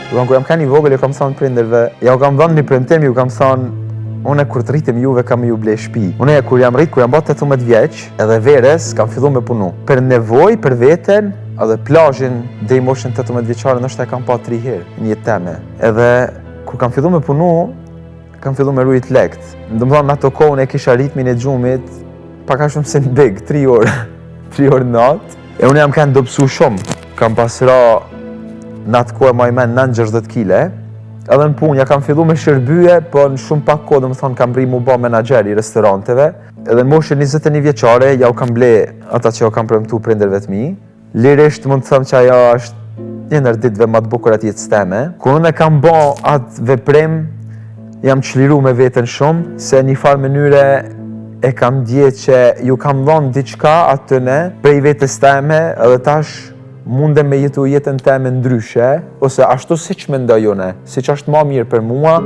Kur jam qenë i vogël, ju kam thënë prindërve, ja u kam dhënë një premtim, ju kam thënë, unë kur të rritem juve kam ju ble shtëpi. Unë kur jam 18 vjeç, edhe veres kam filluar me punu. Për nevojë, për veten, edhe plazhin deri moshën 18 vjeçare ndoshta e kam pa 3 herë në jetë time. Edhe kur kam filluar me punu, kam filluar me rujt lekt. Domethënë ato kohën e kisha ritmin e xhumit, pak a shumë se në big, 3 orë, 3 orë natë. E unë jam kanë dobësu shumë, kam pasra në atë kohë më men 9-60 kg. Edhe në punë, ja kam fillu me shërbyje, po në shumë pak kohë, domethënë kam bri mu ba menaxher i restoranteve. Edhe në moshën 21 vjeçare, ja u kam ble ata që u kam premtu prindërve të mi. Lirisht mund të them që ajo është një ndër ditëve më të bukura të jetës time. Kur unë kam bë atë veprim, jam çliru me veten shumë, se në një farë mënyre e kam ndjetë që ju kam dhënë diçka atyne prej vetes time, edhe tash mundem me jetu jetën time ndryshe, ose ashtu siç mendoj unë, siç është më mirë për mua.